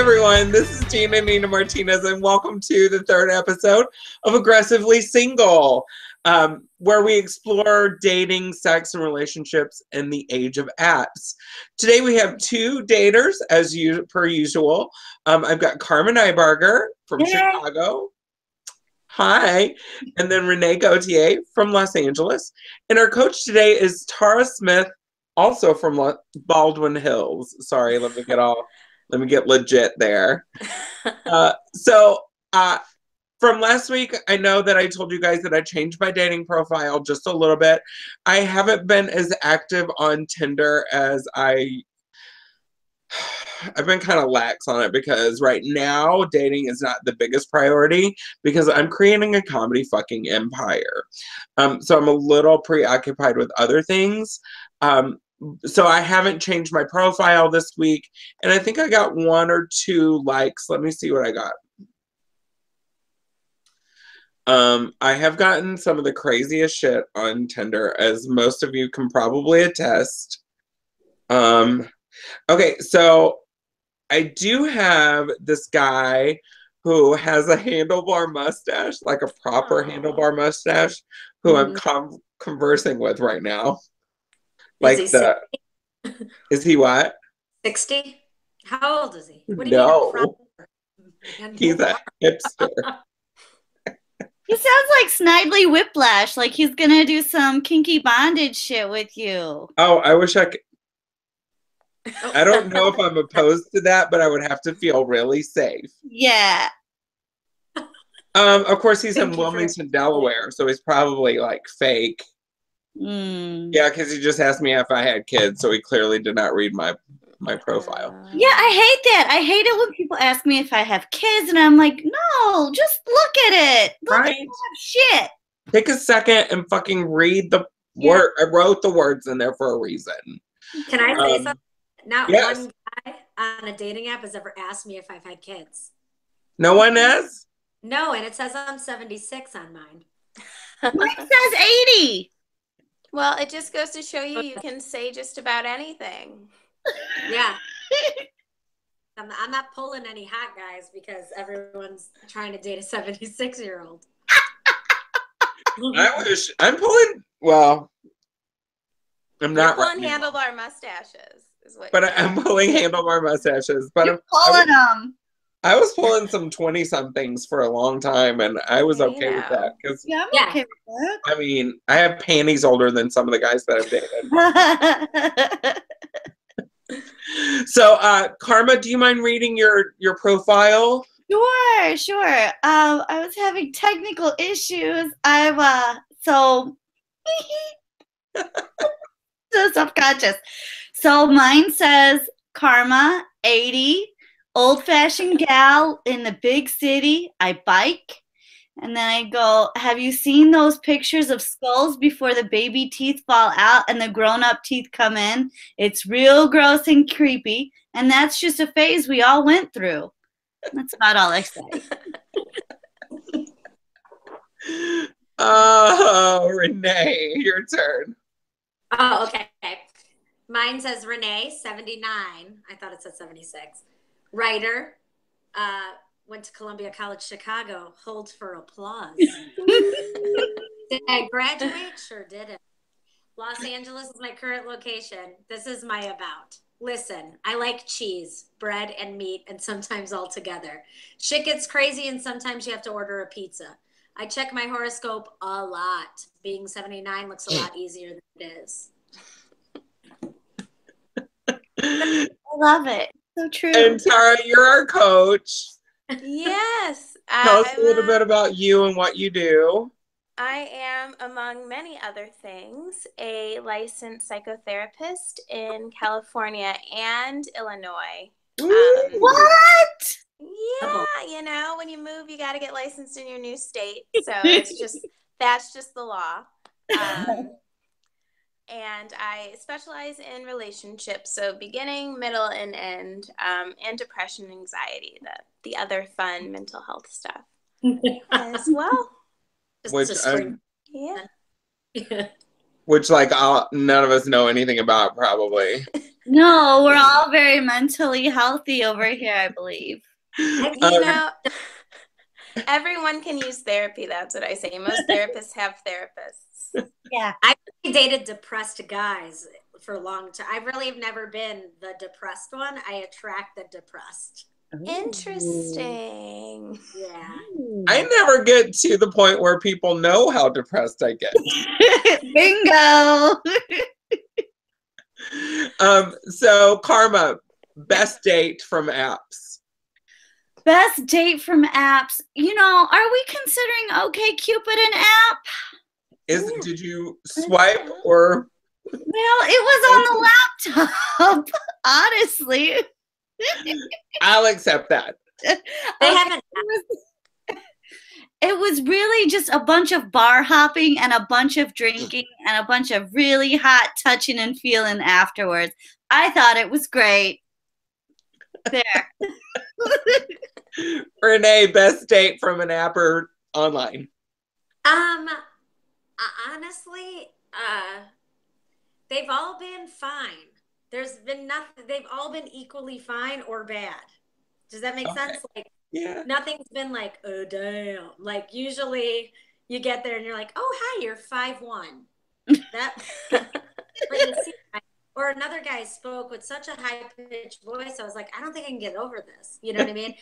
everyone, this is Nina Martinez, and welcome to the third episode of Aggressively Single, where we explore dating, sex, and relationships in the age of apps. Today we have two daters, as per usual. I've got Carma Nibarger from Chicago. Hi. And then Renee Gauthier from Los Angeles. And our coach today is Tara Smith, also from Baldwin Hills. Sorry, let me get legit there. From last week, I know that I told you guys that I changed my dating profile just a little bit. I haven't been as active on Tinder as I've been kind of lax on it because right now dating is not the biggest priority because I'm creating a comedy fucking empire. So I'm a little preoccupied with other things. So I haven't changed my profile this week, and I think I got 1 or 2 likes. Let me see what I got. I have gotten some of the craziest shit on Tinder, as most of you can probably attest. Okay, so I do have this guy who has a handlebar mustache, like a proper handlebar mustache, who I'm conversing with right now. Like is he what? 60? How old is he? What do you mean? He's a hipster. He sounds like Snidely Whiplash, like he's gonna do some kinky bondage shit with you. Oh, I wish I could. I don't know if I'm opposed to that, but I would have to feel really safe. Yeah. Of course, he's in Wilmington, Delaware, so he's probably like fake. Yeah, because he just asked me if I had kids, so he clearly did not read my profile. Yeah, I hate that. I hate it when people ask me if I have kids, and I'm like, no, just look at it. Look at shit. Take a second and fucking read the word. I wrote the words in there for a reason. Can I say something? Not one guy on a dating app has ever asked me if I've had kids. No one has? No, and it says I'm 76 on mine. Mine says 80. Well, it just goes to show you can say just about anything. Yeah. I'm not pulling any hot guys because everyone's trying to date a 76-year-old. I'm pulling, well, I'm not pulling handlebar mustaches. I'm pulling handlebar mustaches. But You're pulling them. I was pulling some 20-somethings for a long time, and I was okay with that. Yeah, I'm okay with that. I mean, I have panties older than some of the guys that I've dated. So, Carma, do you mind reading your profile? Sure. I was having technical issues. So self-conscious. So mine says Carma, 80, old-fashioned gal in the big city. I bike. And then I go, have you seen those pictures of skulls before the baby teeth fall out and the grown-up teeth come in? It's real gross and creepy. And that's just a phase we all went through. That's about all I say. Oh, Renee, your turn. Oh, okay. Mine says Renee, 79. I thought it said 76. Writer. Went to Columbia College, Chicago. Holds for applause. Did I graduate? Sure didn't. Los Angeles is my current location. This is my about. Listen, I like cheese, bread, and meat, and sometimes all together. Shit gets crazy, and sometimes you have to order a pizza. I check my horoscope a lot. Being 79 looks a lot easier than it is. I love it. So true. And Tara, you're our coach. Yes. Tell us a little bit about you and what you do. I am, among many other things, a licensed psychotherapist in California and Illinois. What? Yeah, when you move, you got to get licensed in your new state. So that's just the law. And I specialize in relationships, so beginning, middle, and end, and depression and anxiety, the other fun mental health stuff as well. Which Yeah. Which none of us know anything about, probably. No, we're all very mentally healthy over here, I believe. You know, everyone can use therapy. That's what I say. Most therapists have therapists. Yeah. I dated depressed guys for a long time. I really have never been the depressed one. I attract the depressed. Interesting. Yeah. I never get to the point where people know how depressed I get. Bingo. So Karma, best date from apps. Best date from apps. You know, are we considering OkCupid an app? Did you swipe or? Well, it was on the laptop, honestly. I'll accept that. They haven't. It was really just a bunch of bar hopping and a bunch of drinking and a bunch of really hot touching and feeling afterwards. I thought it was great. There. Renee, best date from an app or online? Honestly, they've all been fine. There's been nothing. They've all been equally fine or bad. Does that make sense? Like, yeah. Nothing's been like, oh damn. Like usually you get there and you're like, oh hi, you're 5'1". That. Or another guy spoke with such a high-pitched voice. I was like, I don't think I can get over this. You know what I mean?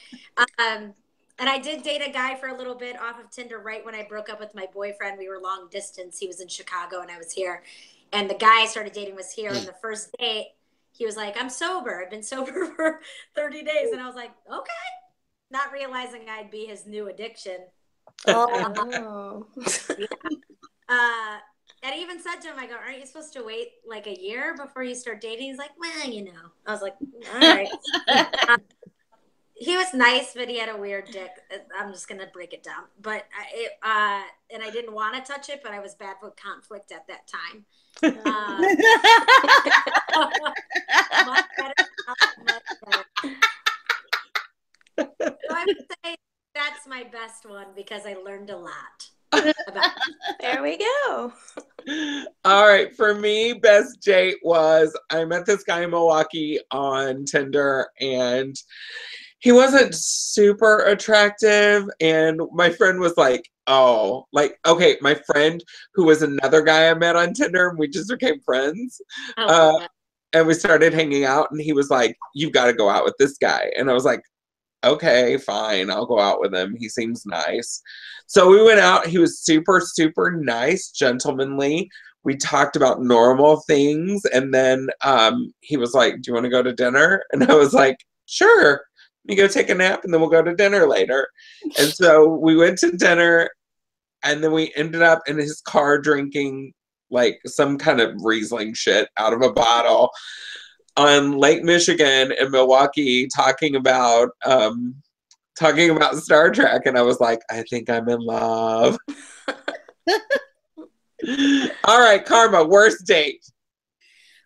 And I did date a guy for a little bit off of Tinder right when I broke up with my boyfriend. We were long distance. He was in Chicago and I was here. And the guy I started dating was here. And the first date, he was like, I'm sober. I've been sober for 30 days. And I was like, okay. Not realizing I'd be his new addiction. Oh. Yeah. And I even said to him, I go, aren't you supposed to wait like a year before you start dating? He's like, well, you know. I was like, all right. He was nice, but he had a weird dick. I'm just going to break it down. But and I didn't want to touch it, but I was bad with conflict at that time. Much better. So I would say that's my best one because I learned a lot. There we go. All right, for me, best date was I met this guy in Milwaukee on Tinder and he wasn't super attractive. And my friend was like, oh, like, okay, my friend who was another guy I met on Tinder and we just became friends. And we started hanging out and he was like, you've got to go out with this guy. And I was like, okay, fine, I'll go out with him. He seems nice. So we went out. He was super, super nice, gentlemanly. We talked about normal things. And then he was like, do you want to go to dinner? And I was like, sure. You go take a nap and then we'll go to dinner later. And so we went to dinner and then we ended up in his car drinking like some kind of Riesling shit out of a bottle on Lake Michigan in Milwaukee, talking about Star Trek, and I was like, I think I'm in love. All right, Karma, worst date.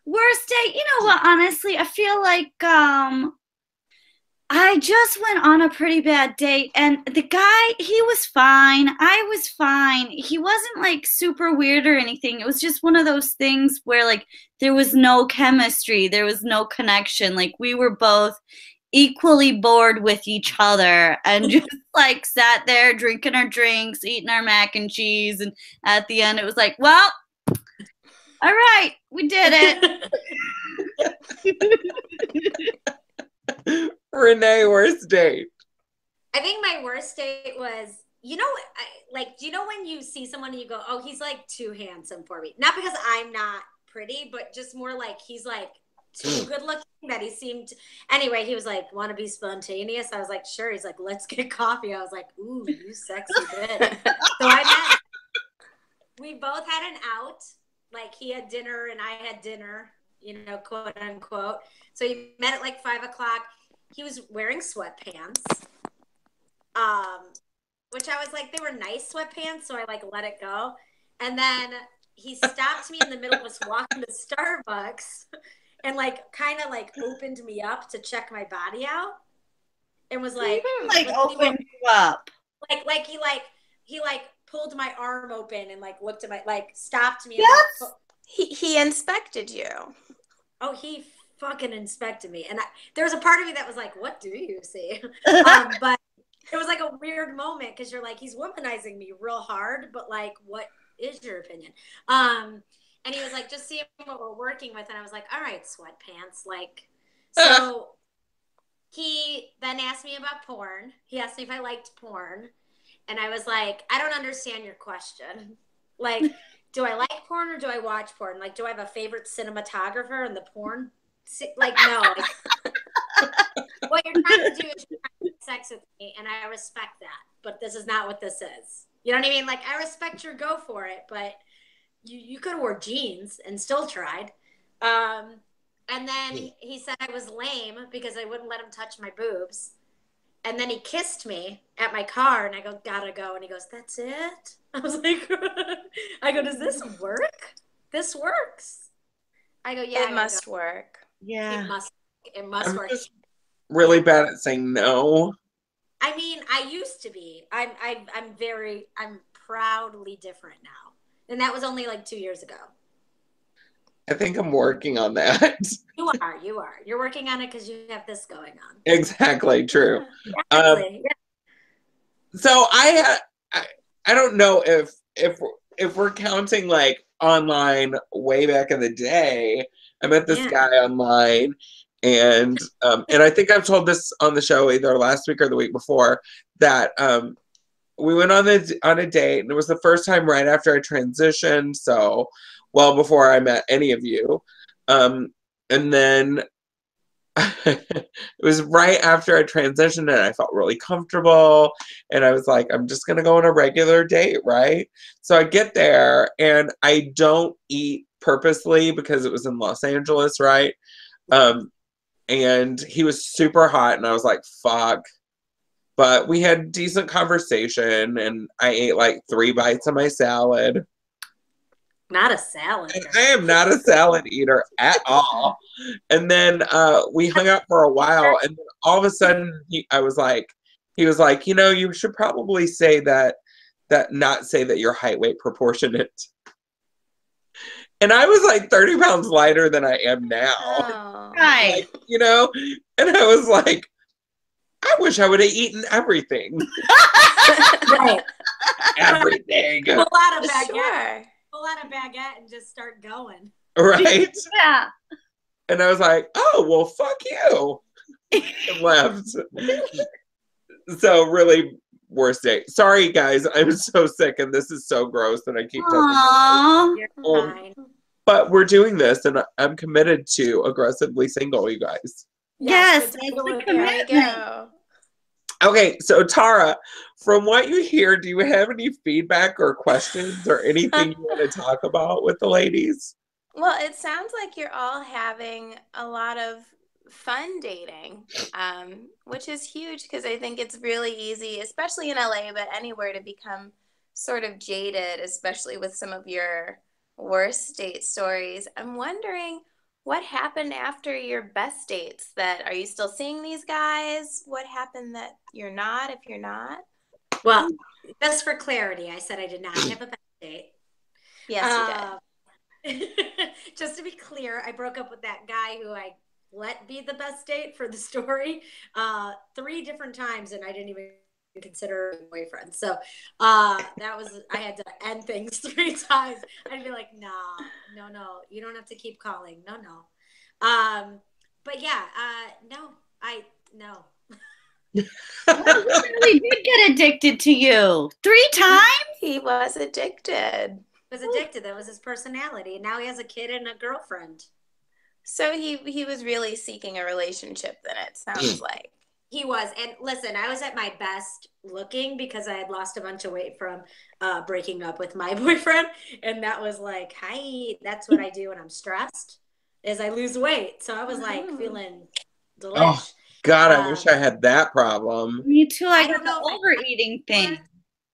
Worst date, you know what, honestly, I feel like I just went on a pretty bad date and the guy, he was fine. I was fine. He wasn't like super weird or anything. It was just one of those things where like there was no chemistry. There was no connection. Like we were both equally bored with each other and just like sat there drinking our drinks, eating our mac and cheese. And at the end it was like, well, all right, we did it. Renee, worst date. I think my worst date was, you know, do you know when you see someone and you go, oh, he's like too handsome for me? Not because I'm not pretty, but just more like he's like too good looking that he seemed. Anyway, he was like, want to be spontaneous? I was like, sure. He's like, let's get coffee. I was like, ooh, you sexy bitch. So we both had an out. Like he had dinner and I had dinner, you know, quote unquote. So he met at like 5 o'clock. He was wearing sweatpants, which I was like, they were nice sweatpants, so I like let it go. And then he stopped me in the middle of us walking to Starbucks and like kind of like opened me up to check my body out and was like opened you up. Like he pulled my arm open and like looked at my, like stopped me. Yes. And, He inspected you. Oh, he fucking inspected me. And there was a part of me that was like, what do you see? But it was like a weird moment because you're like, he's womanizing me real hard, but like, what is your opinion? And he was like, just seeing what we're working with. And I was like, all right, sweatpants. Like, so he then asked me about porn. He asked me if I liked porn. And I was like, I don't understand your question. Like, do I like porn or do I watch porn? Like, do I have a favorite cinematographer in the porn? Like, no. What you're trying to do is you're trying to have sex with me, and I respect that. But this is not what this is. You know what I mean? Like, I respect your go for it, but you could have wore jeans and still tried. And then he said I was lame because I wouldn't let him touch my boobs. And then he kissed me at my car, and I go, gotta go. And he goes, that's it? I was like, I go, does this work? This works. I go, yeah. It must work. Yeah. It must work. Just really bad at saying no. I mean, I used to be. I'm proudly different now. And that was only like 2 years ago. I think I'm working on that. You are. You're working on it because you have this going on. Exactly, true. Exactly. So I don't know if we're counting like online way back in the day. I met this guy online, and I think I've told this on the show either last week or the week before that we went on a date, and it was the first time right after I transitioned, so well before I met any of you. And then it was right after I transitioned, and I felt really comfortable, and I was like, I'm just gonna go on a regular date, right? So I get there, and I don't eat purposely because it was in Los Angeles, right? And he was super hot, and I was like, fuck. But we had decent conversation, and I ate like 3 bites of my salad. Not a salad. And I am not a salad eater at all. And then we hung out for a while, and then all of a sudden he was like, you know, you should probably say not say that you're height weight proportionate. And I was like 30 pounds lighter than I am now. Oh. Right. Like, you know, and I was like, I wish I would have eaten everything. Right. Everything. Pull out a baguette. Sure. Pull out a baguette and just start going. Right? Yeah. And I was like, oh, well, fuck you. And left. So really worst day. Sorry, guys. I'm so sick, and this is so gross that I keep Aww. You're fine. But we're doing this, and I'm committed to aggressively single, you guys. Yes, it's it's a a There you commitment. go. Okay, so Tara, from what you hear, do you have any feedback or questions or anything you want to talk about with the ladies? Well, it sounds like you're all having a lot of fun dating, which is huge because I think it's really easy, especially in LA, but anywhere, to become sort of jaded, especially with some of your worst date stories. I'm wondering what happened after your best dates. Are you still seeing these guys? What happened that you're not, if you're not? Well, just for clarity, I said I did not have a best date. Yes, you did. Just to be clear, I broke up with that guy who I let be the best date for the story 3 different times, and I didn't even consider a boyfriend. So that was, I had to end things 3 times. I'd be like, no, you don't have to keep calling. No. But yeah, no. He really did get addicted to you 3 times. He was addicted. Was addicted. That was his personality. And now he has a kid and a girlfriend. So he was really seeking a relationship, then, it sounds like. He was. And listen, I was at my best looking because I had lost a bunch of weight from breaking up with my boyfriend. And that was like, hi, that's what I do when I'm stressed, is I lose weight. So I was like feeling delish. Oh, God, I wish I had that problem. Me too. I got don't know the if overeating thing.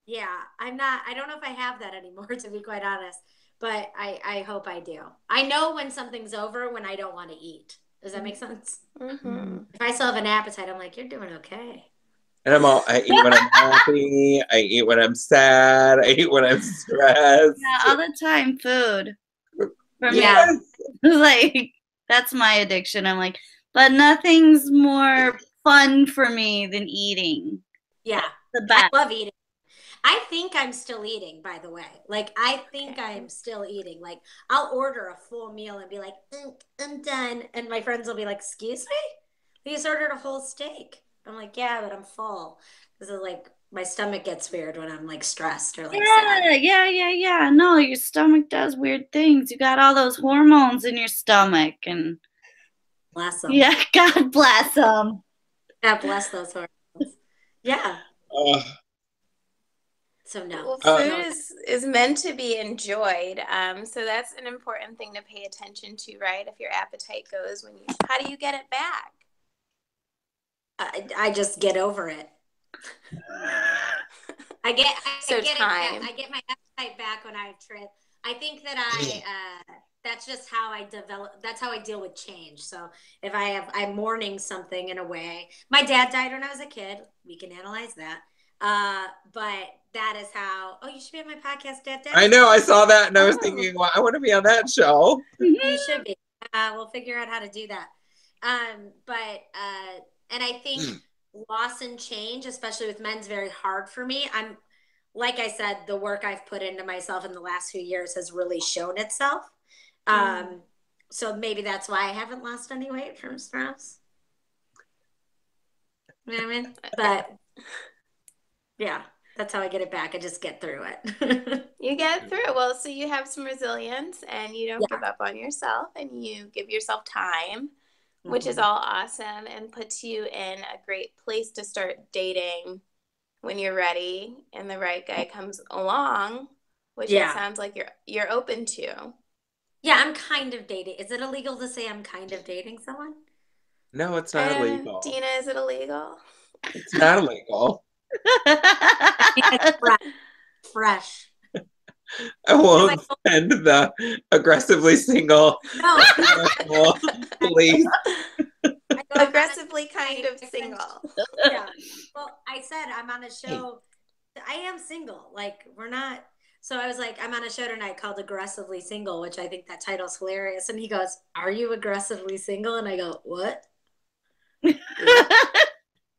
Yeah, I don't know if I have that anymore, to be quite honest. But I hope I do. I know when something's over when I don't want to eat. Does that make sense? Mm-hmm. If I still have an appetite, I'm like, you're doing okay. And I eat when I'm happy. I eat when I'm sad. I eat when I'm stressed. Yeah, all the time, food. For me, Yes. like That's my addiction. I'm like, but nothing's more fun for me than eating. Yeah. The I best. love eating. I think I'm still eating, by the way. Like, I think I'm still eating. Like, I'll order a full meal and be like, I'm done. And my friends will be like, excuse me? You just ordered a whole steak. I'm like, yeah, but I'm full. Because like my stomach gets weird when I'm like stressed or like sad. Yeah. No, your stomach does weird things. You got all those hormones in your stomach, and Bless them. yeah, God bless them. God bless those hormones. Yeah. Uh, So no. Well, Uh, food is meant to be enjoyed. So that's an important thing to pay attention to, right? If your appetite goes how do you get it back? I just get over it. I get time. I get my appetite back when I trip. I think that that's just how I develop. That's how I deal with change. So if I'm mourning something in a way. My dad died when I was a kid. We can analyze that. But that is how. Oh, you should be on my podcast, Dad. I know. I saw that and I was thinking, well, I want to be on that show. You should be. We'll figure out how to do that. And I think loss and change, especially with men's, very hard for me. Like I said, the work I've put into myself in the last few years has really shown itself. So maybe that's why I haven't lost any weight from stress. You know what I mean? But yeah, that's how I get it back. I just get through it. You get through it. Well, so you have some resilience and you don't give up on yourself and you give yourself time, which is all awesome and puts you in a great place to start dating when you're ready and the right guy comes along, which it sounds like you're open to. Yeah, I'm kind of dating. Is it illegal to say I'm kind of dating someone? No, it's not illegal. Dina, is it illegal? It's not illegal. It's fresh. I won't send the aggressively single. No. Please. Aggressively kind of single. Yeah. Well, I said I'm on a show. I am single. Like, we're not. So I was like, I'm on a show tonight called Aggressively Single, which I think that title's hilarious. And he goes, are you aggressively single? And I go, what?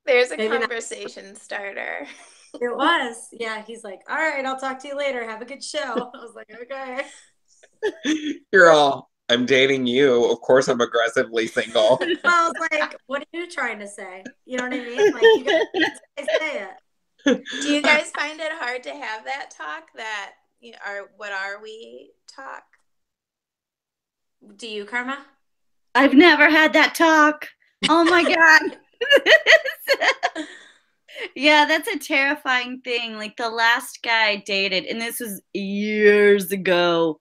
There's a conversation starter. It was. Yeah. He's like, all right, I'll talk to you later. Have a good show. I was like, okay. You're all, I'm dating you. Of course I'm aggressively single. Well, I was like, what are you trying to say? You know what I mean? Like, you guys say it. Do you guys find it hard to have that talk, that what are we talk? Do you, Karma? I've never had that talk. Oh my God. Yeah, that's a terrifying thing. Like the last guy I dated, and this was years ago,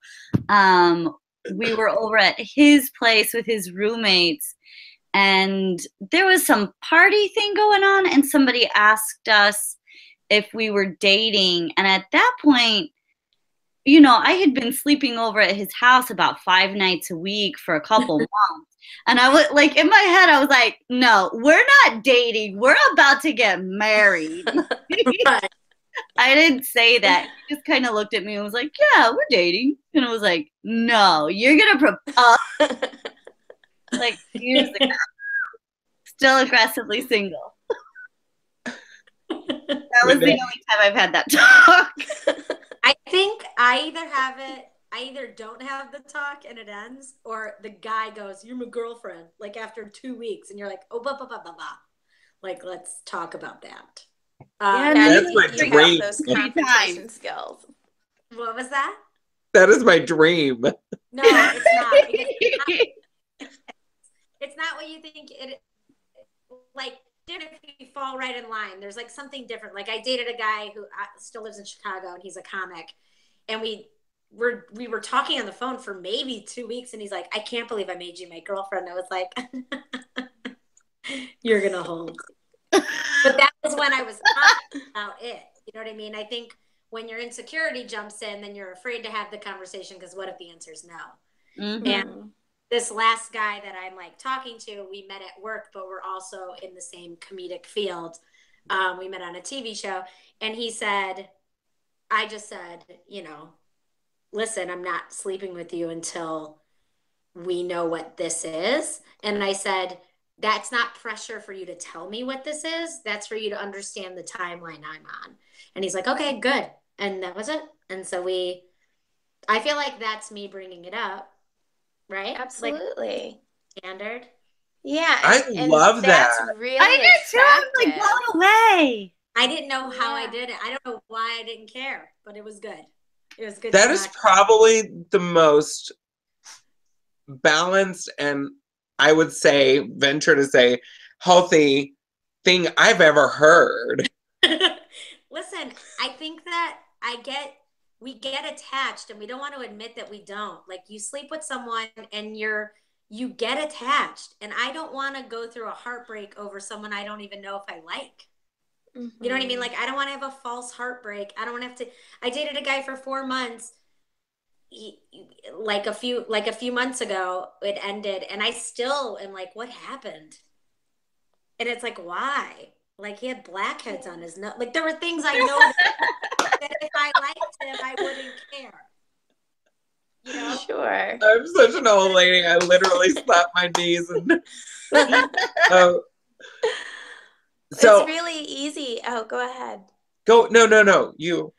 we were over at his place with his roommates, and there was some party thing going on, and somebody asked us if we were dating. And at that point, I had been sleeping over at his house about 5 nights a week for a couple months. And I was like, in my head, I was like, no, we're not dating. We're about to get married. I didn't say that. He just kind of looked at me and was like, yeah, we're dating. And I was like, no, you're going to propose. Like years ago. Still aggressively single. That was the only time I've had that talk. I think I either don't have the talk and it ends, or the guy goes, you're my girlfriend, like after 2 weeks, and you're like, oh, blah, blah, blah, blah, blah. Like, let's talk about that. That's my dream. Those conversation skills. What was that? That is my dream. No, it's not. It's not what you think it. Like, if you fall right in line, there's like something different. Like, I dated a guy who still lives in Chicago, and he's a comic, and we were talking on the phone for maybe 2 weeks, and he's like, I can't believe I made you my girlfriend. I was like, you're gonna hold. But that was when I was talking about it. You know what I mean? I think when your insecurity jumps in, then you're afraid to have the conversation, because what if the answer is no? Mm-hmm. And this last guy that I'm like talking to, we met at work, but we're also in the same comedic field. We met on a TV show, and I just said, listen, I'm not sleeping with you until we know what this is. And I said, that's not pressure for you to tell me what this is. That's for you to understand the timeline I'm on. And he's like, okay, good. And that was it. And so I feel like that's me bringing it up, right? Absolutely. Like standard. Yeah. I love that's that. really I did too. I'm like blown away. I didn't know how I did it. I don't know why I didn't care, but it was good. It was good. That is probably the most balanced and, I would say, venture to say, healthy thing I've ever heard. Listen, I think that we get attached and we don't want to admit that we don't. Like, you sleep with someone and you get attached, and I don't want to go through a heartbreak over someone I don't even know if I like. Mm-hmm. You know what I mean? Like, I don't want to have a false heartbreak. I don't want to have to. I dated a guy for 4 months. Like a few months ago, it ended, and I still am like, what happened? And it's like, why? Like, he had blackheads on his nose. Like, there were things I know that if I liked him, I wouldn't care. You know? Sure. I'm such an old lady. I literally slapped my knees and. So it's really easy. Oh, go ahead. Go. No. You.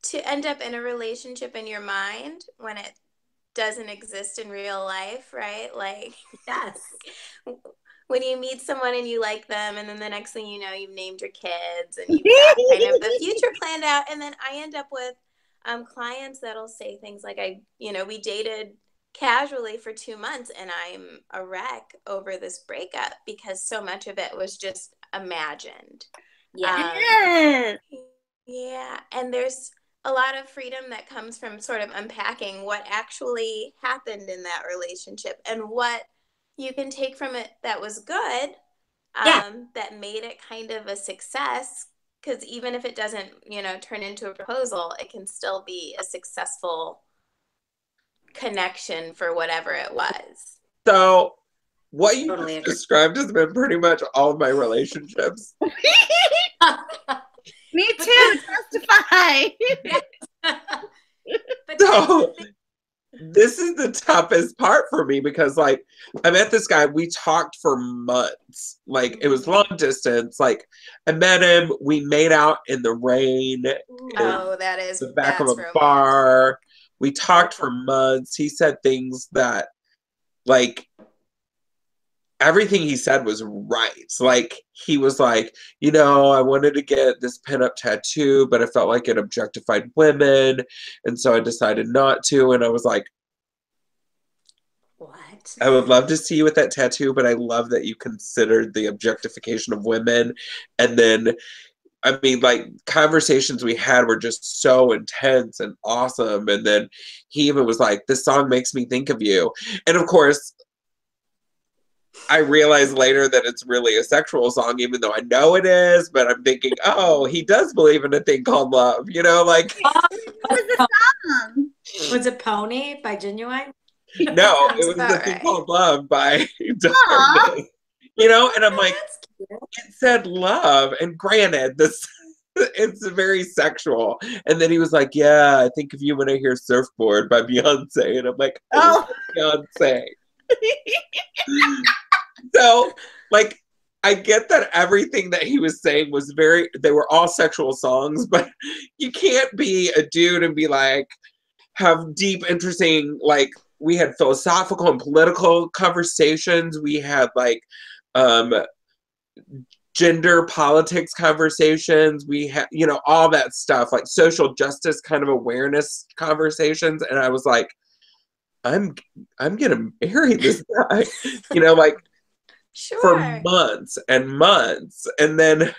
To end up in a relationship in your mind when it doesn't exist in real life, right? Like, yes. When you meet someone and you like them, and then the next thing you know, you've named your kids and you've got kind of the future planned out. And then I end up with clients that'll say things like, we dated casually for 2 months and I'm a wreck over this breakup because so much of it was just imagined. Yeah. Yeah. And there's a lot of freedom that comes from sort of unpacking what actually happened in that relationship and what you can take from it that was good, that made it kind of a success. Because even if it doesn't, turn into a proposal, it can still be a successful connection for whatever it was. So what you totally described has been pretty much all of my relationships. Me too, testify. So this is the toughest part for me because, like, I met this guy. We talked for months. Like, it was long distance. Like, I met him. We made out in the rain. Oh, that is the back of a bar. We talked for months. He said things that, like, everything he said was right. Like, he was like, I wanted to get this pinup tattoo, but I felt like it objectified women. And so I decided not to. And I was like, what? I would love to see you with that tattoo, but I love that you considered the objectification of women. And then, I mean, like, conversations we had were just so intense and awesome. And then he even was like, this song makes me think of you. And of course, I realized later that it's really a sexual song, even though I know it is, but I'm thinking, oh, he does believe in a thing called love, like. What was the song? Was it Pony by Genuine? No, it was the thing called Love by Darkness. And I'm like, it said love, and granted, it's very sexual. And then he was like, yeah, I think of you when I hear Surfboard by Beyonce. And I'm like, oh, Beyonce. So, like, I get that everything that he was saying was they were all sexual songs, but you can't be a dude and be like, have deep, interesting, like, we had philosophical and political conversations. We had, like, gender politics conversations. We had, all that stuff, like social justice kind of awareness conversations. And I was like, I'm gonna marry this guy, like, sure. for months and months. And then,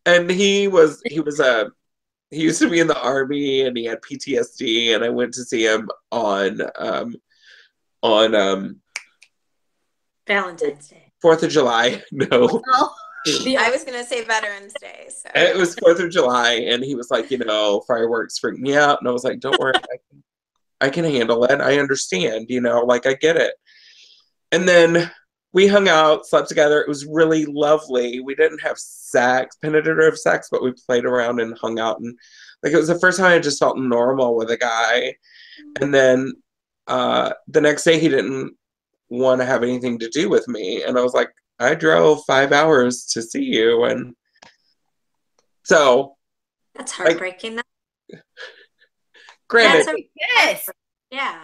and he used to be in the Army and he had PTSD, and I went to see him on Valentine's Day. 4th of July. No. Oh. I was going to say Veterans Day. So. It was 4th of July, and he was like, fireworks freak me out. And I was like, don't worry, I can handle it. I understand, like, I get it. And then we hung out, slept together. It was really lovely. We didn't have penetrative sex, but we played around and hung out. And, like, it was the first time I just felt normal with a guy. And then the next day he didn't want to have anything to do with me. And I was like, I drove 5 hours to see you. And so. That's heartbreaking. Like, granted. Yes. Yeah.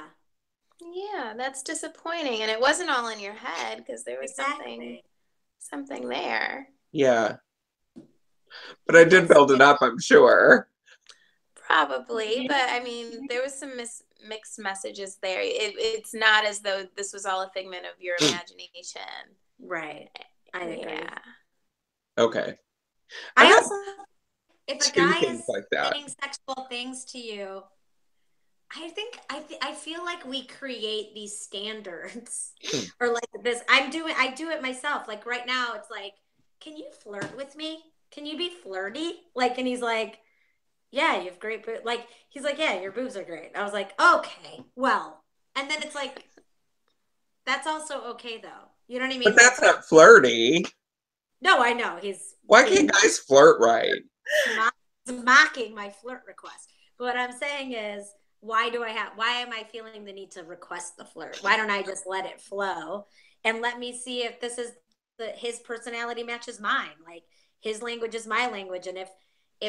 Yeah, that's disappointing. And it wasn't all in your head because there was something there. Yeah. But I did build it up, I'm sure. Probably, but I mean, there was some mixed messages there. It's not as though this was all a figment of your imagination. Right. I agree. Yeah. Okay. I also, if a guy is like that. saying sexual things to you, I feel like we create these standards or like this. I do it myself. Like right now, it's like, can you flirt with me? Can you be flirty? Like, and he's like, yeah, you have great boobs. Like, he's like, yeah, your boobs are great. I was like, okay, well. And then it's like, that's also okay, though. You know what I mean? But that's not flirty. No, I know. Why can't guys flirt right? He's mocking my flirt request. But what I'm saying is, why am I feeling the need to request the flirt? Why don't I just let it flow and let me see if this is his personality matches mine? Like, his language is my language. And if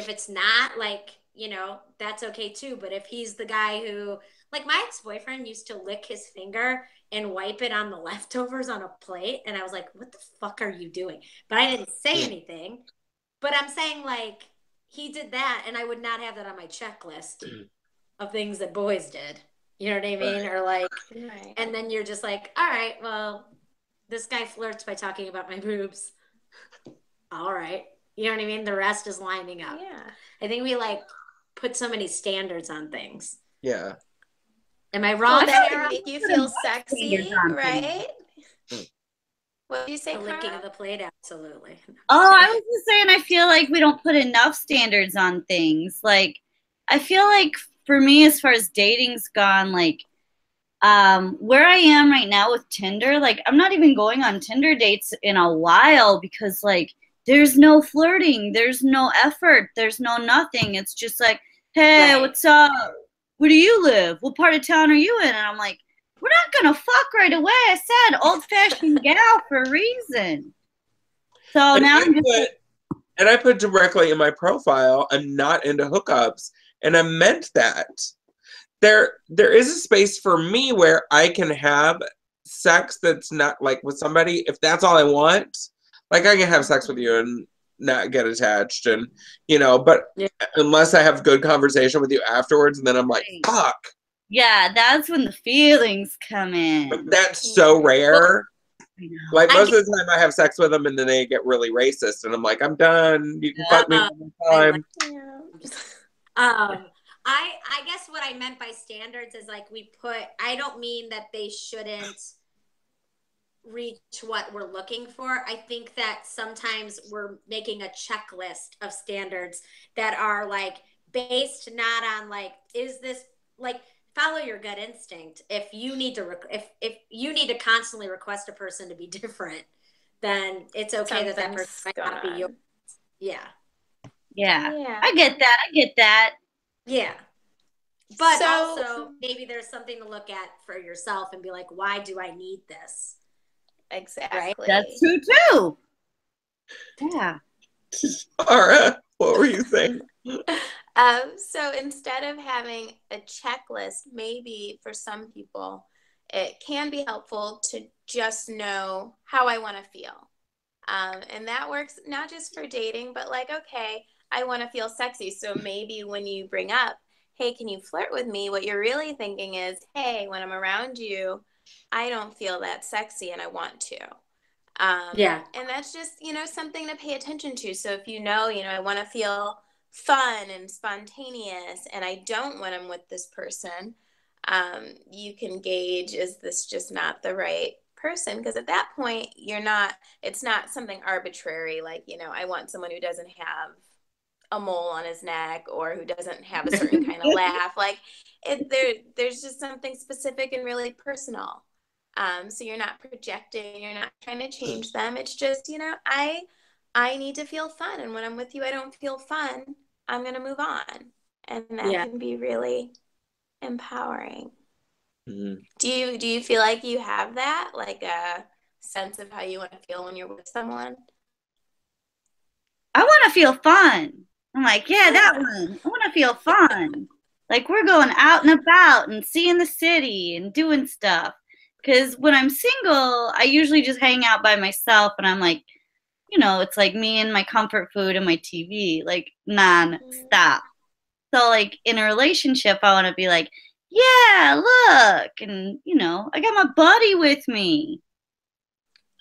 it's not, like, you know, that's okay too. But if he's the guy who, like, my ex-boyfriend used to lick his finger and wipe it on the leftovers on a plate. And I was like, what the fuck are you doing? But I didn't say anything. But I'm saying, like, he did that, and I would not have that on my checklist of things that boys did. You know what I mean? Right. Or like, right. And then you're just like, all right, well, this guy flirts by talking about my boobs. All right. You know what I mean? The rest is lining up. Yeah. I think we like put so many standards on things. Yeah. Am I wrong? Well, that would make you feel sexy, right? What do you say, the licking Carma? of the plate, absolutely. Oh, I was just saying, I feel like we don't put enough standards on things. Like, I feel like for me, as far as dating's gone, like, where I am right now with Tinder, like, I'm not even going on Tinder dates in a while because, like, there's no flirting, there's no effort, there's no nothing. It's just like, hey, right. What's up? Where do you live? What part of town are you in? And I'm like, we're not gonna fuck right away. I said old-fashioned gal for a reason. So and now I put directly in my profile, I'm not into hookups, and I meant that. There is a space for me where I can have sex that's not like with somebody. If that's all I want, like I can have sex with you and not get attached, and you know, but yeah. Unless I have good conversation with you afterwards, and then I'm like, fuck. Yeah, that's when the feelings come in. But that's so rare. Like most of the time I have sex with them and then they get really racist and I'm like, I'm done. You can fuck me one time. I guess what I meant by standards is like I don't mean that they shouldn't reach what we're looking for. I think that sometimes we're making a checklist of standards that are like based not on like, is this like, follow your gut instinct. If you need to if you need to constantly request a person to be different, then it's okay that person might not be yours. Yeah. I get that. Yeah. But also maybe there's something to look at for yourself and be like, why do I need this? Exactly. Right? That's true too. Yeah. Ara, what were you saying? So instead of having a checklist, maybe for some people, it can be helpful to just know how I want to feel. And that works not just for dating, but like, okay, I want to feel sexy. So maybe when you bring up, hey, can you flirt with me? What you're really thinking is, hey, when I'm around you, I don't feel that sexy and I want to. Yeah. And that's just, something to pay attention to. So if I want to feel fun and spontaneous and I don't when I'm with this person, you can gauge, is this just not the right person? Because at that point it's not something arbitrary like, I want someone who doesn't have a mole on his neck or who doesn't have a certain kind of laugh. Like there's just something specific and really personal. So you're not projecting, you're not trying to change them. It's just, I need to feel fun. And when I'm with you, I don't feel fun. I'm going to move on. And that can be really empowering. Mhm. Do you feel like you have that, like a sense of how you want to feel when you're with someone? I want to feel fun. I'm like, yeah, that one. I want to feel fun. Like we're going out and about and seeing the city and doing stuff. Because when I'm single, I usually just hang out by myself and I'm like, it's like me and my comfort food and my TV, like non-stop. So like in a relationship, I want to be like, yeah, look, and I got my buddy with me.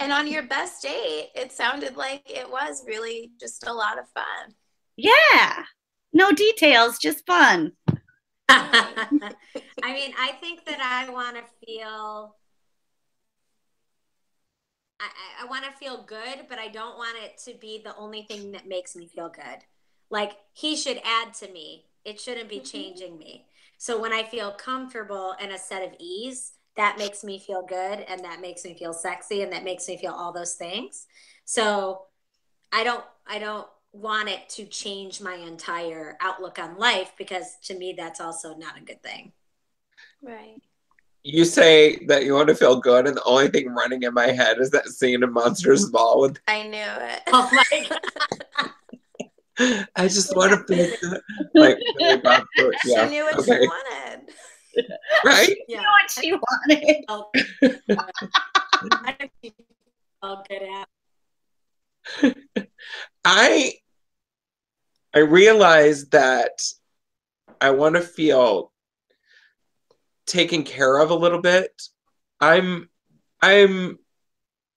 And on your best date, it sounded like it was really just a lot of fun. Yeah, no details, just fun. I mean, I think that I want to feel. I want to feel good, but I don't want it to be the only thing that makes me feel good. Like he should add to me. It shouldn't be changing me. So when I feel comfortable and a set of ease, that makes me feel good and that makes me feel sexy and that makes me feel all those things. So I don't want it to change my entire outlook on life because to me that's also not a good thing. Right. You say that you want to feel good, and the only thing running in my head is that scene in Monsters Ball with I knew it. Oh my God. I just want to feel good. Like, really bad for- She yeah, knew what okay. she wanted. Right? You know what she wanted. I think she felt good at. I realized that I want to feel taken care of a little bit. I'm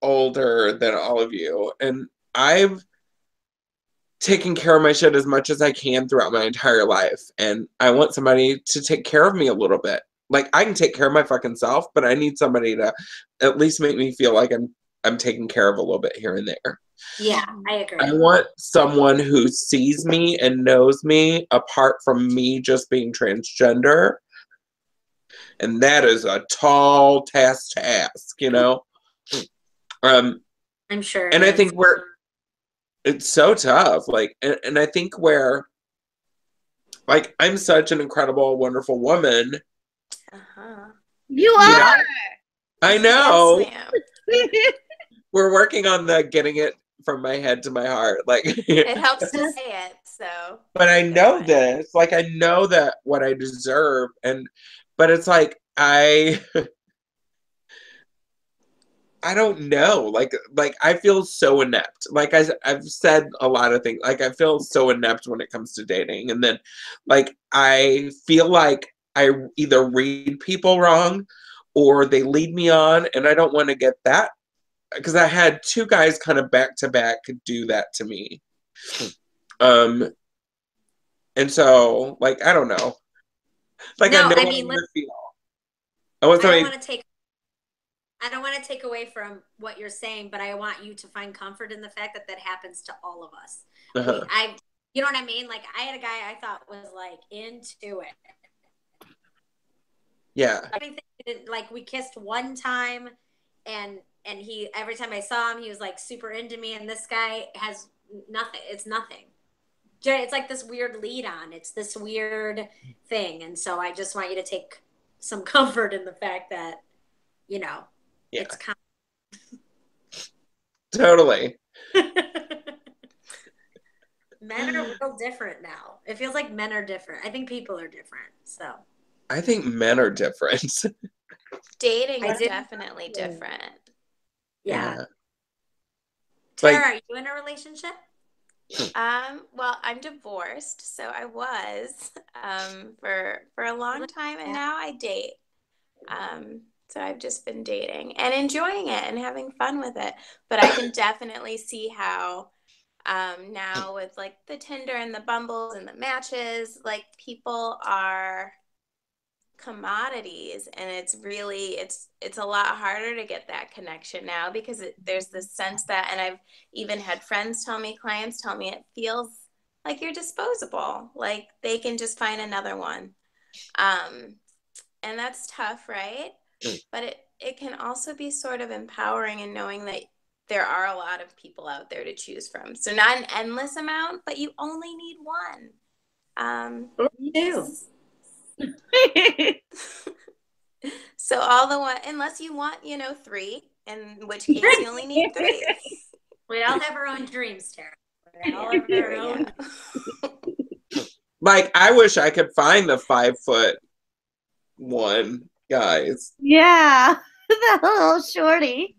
older than all of you, and I've taken care of my shit as much as I can throughout my entire life, and I want somebody to take care of me a little bit. Like I can take care of my fucking self, but I need somebody to at least make me feel like I'm taken care of a little bit here and there. Yeah, I agree. I want someone who sees me and knows me apart from me just being transgender. And that is a tall task to ask, I'm sure. And I think it's so tough. Like, and I think like, I'm such an incredible, wonderful woman. Uh-huh. You are. I know. Yes, ma'am. We're working on the getting it from my head to my heart. Like, It helps to say it, so. but I know this. Like, I know that what I deserve, but it's like I don't know. Like I feel so inept. Like I've said a lot of things. Like I feel so inept when it comes to dating. And then like I feel like I either read people wrong or they lead me on, and I don't want to get that because I had two guys kind of back to back do that to me. And so like I don't know. Like No, I know I what mean, I'm gonna feel. I want somebody I don't want to take away from what you're saying, but I want you to find comfort in the fact that that happens to all of us. uh-huh. You know what I mean? Like I had a guy I thought was like into it. Yeah. I mean, like we kissed one time, and he every time I saw him, he was like super into me. And this guy has nothing. It's nothing. It's like this weird lead on. It's this weird thing, and so I just want you to take some comfort in the fact that Yeah. it's Totally. Men are real different now. It feels like men are different. I think people are different. So I think men are different. Dating is definitely different. yeah. Like, Tara, are you in a relationship? Well, I'm divorced, so I was for a long time, and now I date. So I've just been dating and enjoying it and having fun with it. But I can definitely see how now with like the Tinder and the Bumbles and the matches, like people are commodities, and it's a lot harder to get that connection now because there's this sense that, and I've even had clients tell me it feels like you're disposable, like they can just find another one, and that's tough, right? But it can also be sort of empowering in knowing that there are a lot of people out there to choose from. So not an endless amount, but you only need one. You do. all the one, unless you want, 3, in which case you only need 3. We all have our own dreams, Tara. We all have our own. Like, I wish I could find the 5'1" guys. Yeah, that little shorty.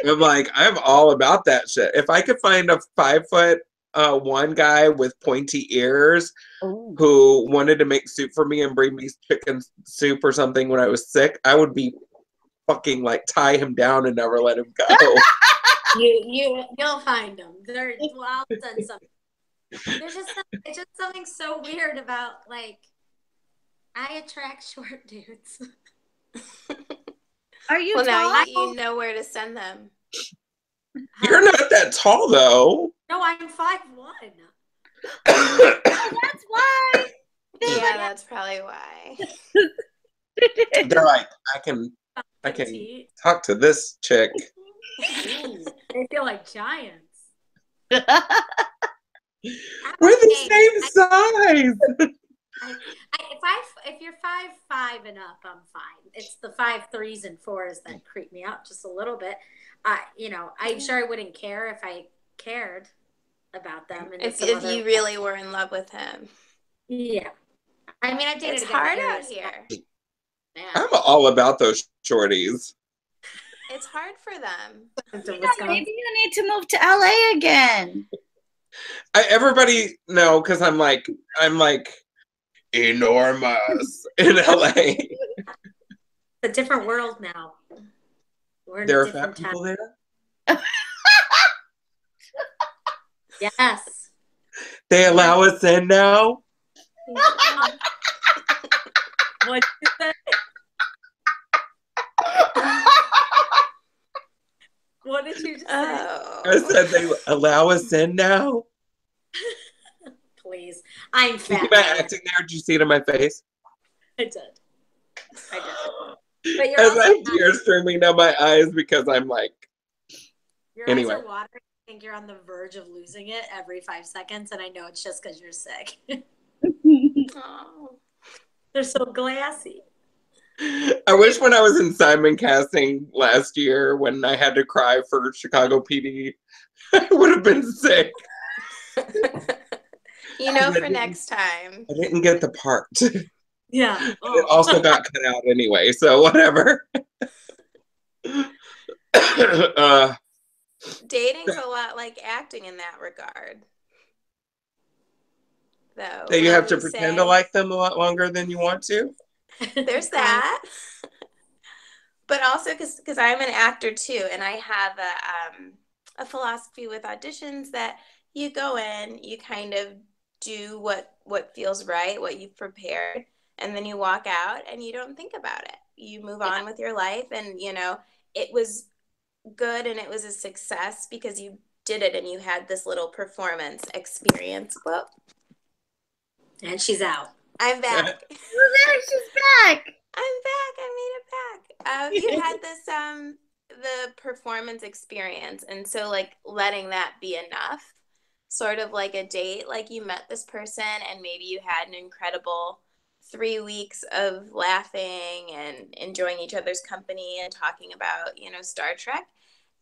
I'm like, I'm all about that shit. If I could find a 5'1" guy with pointy ears who wanted to make soup for me and bring me chicken soup or something when I was sick, I would be fucking like tie him down and never let him go. You'll find them. I'll send something. It's just something so weird about, like, I attract short dudes. Are you well, tall? now you know where to send them. You're not that tall, though. No, I'm 5'1". That's why. Yeah, that's probably why. They're like, I can talk to this chick. They feel like giants. We're the same size. If you're 5'5" and up, I'm fine. It's the 5'3s and 4s that creep me out just a little bit. I'm sure I wouldn't care if I cared about them. And if you really were in love with him. Yeah. I mean, I've dated. It's hard out here. Yeah. I'm all about those shorties. It's hard for them. Maybe you need to move to LA again. Everybody know, because I'm like enormous in LA. It's a different world now. There are fat people there? Yes. They allow us in now? What did you say? What did you just say? I said they allow us in now? Please. I'm fat. Am I acting there? Did you see it in my face? I did. But you're As also I have tears streaming down my eyes because I'm like, your anyway. eyes are watering. I think you're on the verge of losing it every 5 seconds, and I know it's just because you're sick. Oh. They're so glassy. I wish when I was in Simon casting last year when I had to cry for Chicago PD, I would have been sick. For next time. I didn't get the part. Yeah. It also got cut out anyway, so whatever. Dating's a lot like acting in that regard. Though. That you have to pretend to like them a lot longer than you want to? There's that. But also because I'm an actor too, and I have a philosophy with auditions that you go in, you kind of do what feels right, what you've prepared, and then you walk out and you don't think about it. You move on with your life, and it was good and it was a success because you did it and you had this little performance experience. Well, and she's out. I'm back. She's back. I'm back. I made it back. You had this the performance experience, and so like letting that be enough, sort of like a date. Like you met this person, and maybe you had an incredible 3 weeks of laughing and enjoying each other's company and talking about Star Trek,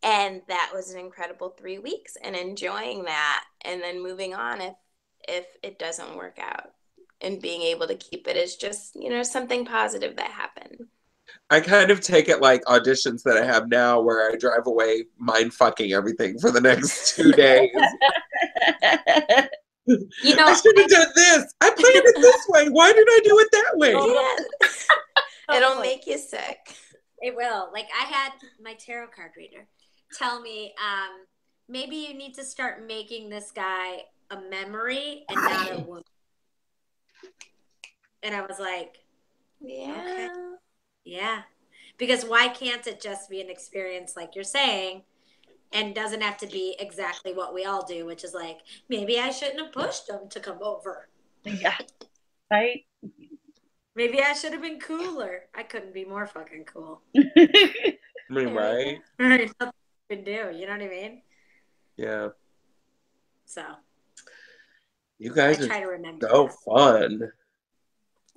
and that was an incredible 3 weeks, and enjoying that, and then moving on if it doesn't work out. And being able to keep it as just, something positive that happened. I kind of take it like auditions that I have now where I drive away mind fucking everything for the next 2 days. I should have done this. I planned it this way. Why did I do it that way? Yeah. It'll make you sick. It will. Like I had my tarot card reader tell me, maybe you need to start making this guy a memory and not a wound. And I was like, yeah. Okay. Yeah. Because why can't it just be an experience like you're saying and doesn't have to be exactly what we all do, which is like, maybe I shouldn't have pushed them to come over. Yeah. Right? Maybe I should have been cooler. I couldn't be more fucking cool. I mean, right? Nothing you can do. You know what I mean? Yeah. So. You guys I try to are remember so that. fun.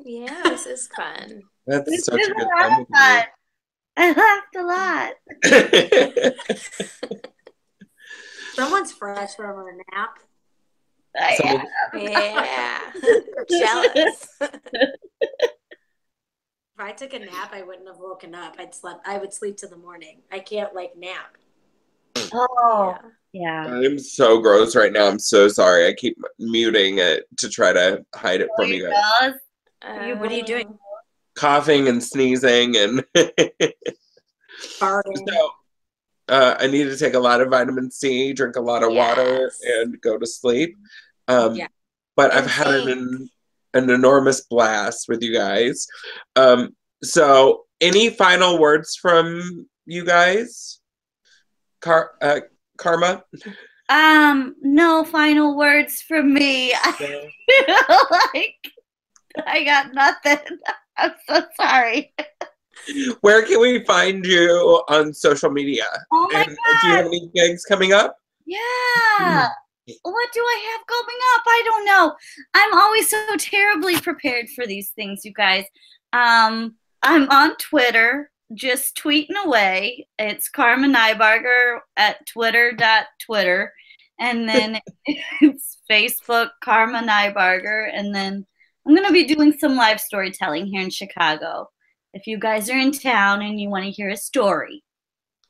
Yeah, this is fun. That's This such is a good a lot time of with you. fun. I laughed a lot. Someone's fresh from a nap. Someone- Yeah. Jealous. If I took a nap, I wouldn't have woken up. I would sleep to the morning. I can't nap. Oh, yeah. I'm so gross right now. I'm so sorry. I keep muting it to try to hide it from you guys. What are you doing? Coughing and sneezing and Farting. so I need to take a lot of vitamin C, drink a lot of water, and go to sleep. Yeah. But I've had an enormous blast with you guys. So any final words from you guys? Carma? No final words from me. I feel like I got nothing. I'm so sorry. Where can we find you on social media? Oh my and God. Do you have any gigs coming up? Yeah. What do I have coming up? I don't know. I'm always so terribly prepared for these things, you guys. I'm on Twitter, just tweeting away. It's Carma Nibarger at twitter.twitter. And then it's Facebook, Carma Nibarger. And then I'm going to be doing some live storytelling here in Chicago. If you guys are in town and you want to hear a story.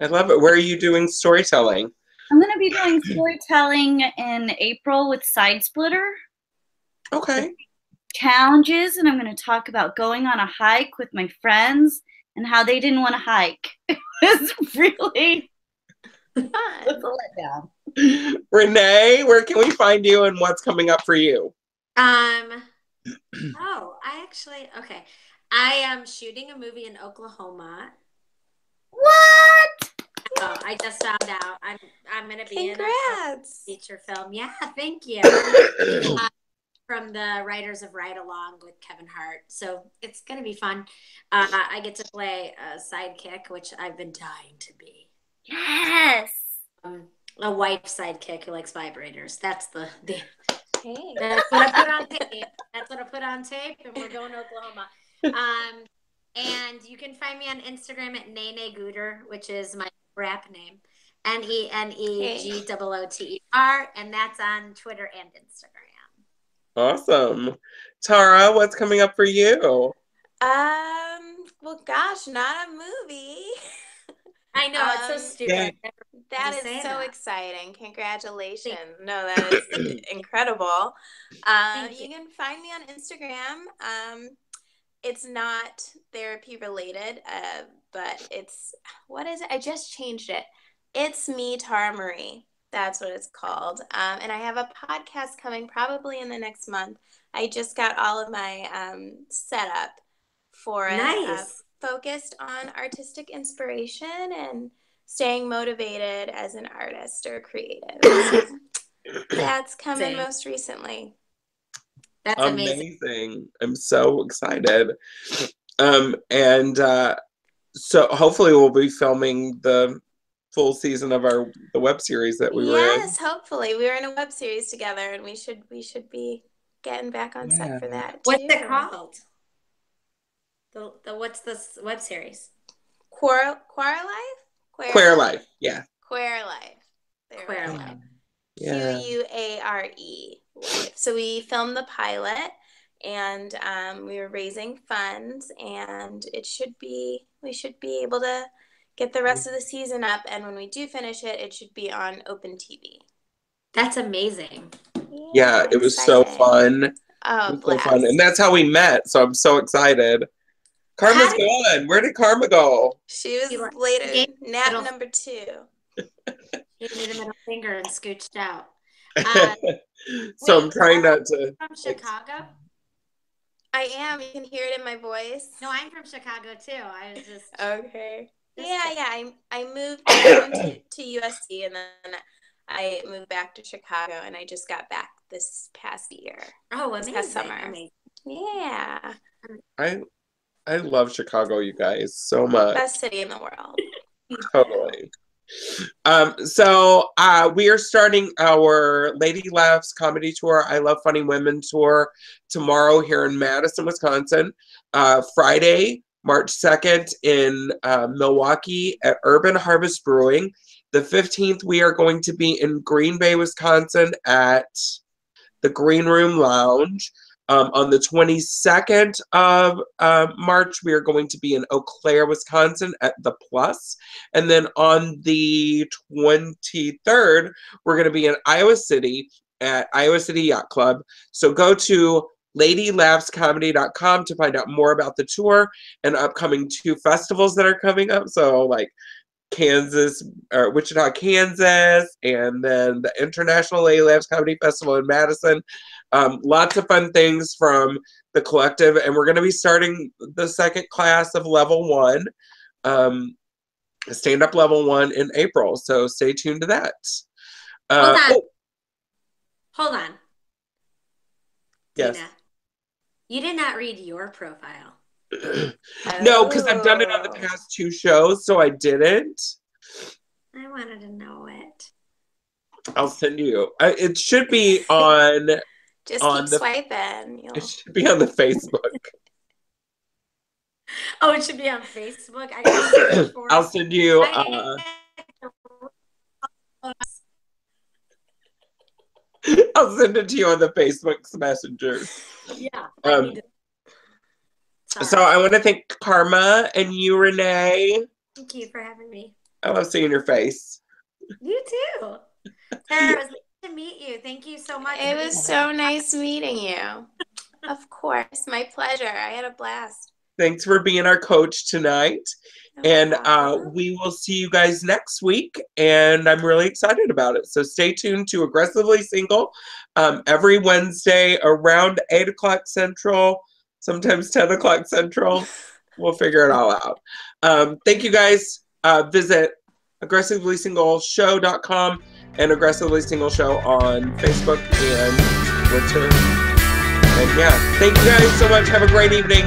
I love it. Where are you doing storytelling? I'm going to be doing storytelling in April with Side Splitter. Okay. Challenges, and I'm going to talk about going on a hike with my friends and how they didn't want to hike. It was really fun. It was a letdown. Renee, where can we find you and what's coming up for you? Okay. I am shooting a movie in Oklahoma. What? Oh, I just found out. I'm going to be in a feature film. Yeah, thank you. From the writers of Ride Along with Kevin Hart. So it's going to be fun. I get to play a sidekick, which I've been dying to be. Yes. A wife sidekick who likes vibrators. That's Hey. That's what I put on tape. That's what I put on tape, and we're going to Oklahoma. And you can find me on Instagram at Renee Gauthier, which is my rap name. NENEGOOTER, and that's on Twitter and Instagram. Awesome. Tara, what's coming up for you? Well, gosh, not a movie. I know, it's so stupid. That is so exciting. Congratulations. No, that is incredible. You can find me on Instagram. It's not therapy related, but it's, what is it? I just changed it. It's me, Tara Marie. That's what it's called. And I have a podcast coming probably in the next month. I just got all of my setup for it, focused on artistic inspiration and staying motivated as an artist or creative. So that's coming most recently. That's amazing. I'm so excited. So hopefully we'll be filming the full season of the web series that we were in. Yes, hopefully. We were in a web series together, and we should be getting back on set for that too. What's it called? What's this web series? Queer Life? Queer Life, yeah. Queer Life. Queer Life. Yeah. QUARE Life. So we filmed the pilot, and we were raising funds, and we should be able to get the rest of the season up, and when we do finish it, it should be on Open TV. That's amazing. Yeah, it was so fun. Oh, it was so fun. And that's how we met, so I'm so excited. Karma's gone. Where did Karma go? She was later, nap number 2. Gave me the middle finger and scooched out. So I'm trying not to. From Chicago? I am. You can hear it in my voice. No, I'm from Chicago too. I was just okay. Yeah. I moved to USC, and then I moved back to Chicago, and I just got back this past year. Oh, amazing. This past summer. Yeah. I love Chicago, you guys, so much. Best city in the world. Totally. So we are starting our Lady Laughs comedy tour, I Love Funny Women tour tomorrow here in Madison, Wisconsin. Friday, March 2nd in Milwaukee at Urban Harvest Brewing. The 15th, we are going to be in Green Bay, Wisconsin at the Green Room Lounge. On the 22nd of March, we are going to be in Eau Claire, Wisconsin at the Plus. And then on the 23rd, we're going to be in Iowa City at Iowa City Yacht Club. So go to ladylaughscomedy.com to find out more about the tour and upcoming 2 festivals that are coming up. So like Kansas, or Wichita, Kansas, and then the International Lady Laughs Comedy Festival in Madison. Lots of fun things from the collective, and we're going to be starting the second class of level 1, stand-up level 1 in April. So stay tuned to that. Hold on. Yes. Dina, you did not read your profile. No, because I've done it on the past 2 shows, so I didn't. I wanted to know it. I'll send you. It should be on. Just keep swiping. It should be on the Facebook. Oh, it should be on Facebook. I gotta search for it. I'll send you. I'll send it to you on the Facebook's Messenger. Yeah. So I want to thank Karma and you, Renee. Thank you for having me. I love seeing your face. You too. Sarah, it was nice to meet you. Thank you so much. It was so nice meeting you. Of course. My pleasure. I had a blast. Thanks for being our coach tonight. No and problem. we will see you guys next week. And I'm really excited about it. So stay tuned to Aggressively Single every Wednesday around 8 o'clock Central, sometimes 10 o'clock Central. We'll figure it all out. Thank you guys. Visit aggressivelysingleshow.com and Aggressively Single Show on Facebook and Twitter. And yeah, thank you guys so much. Have a great evening.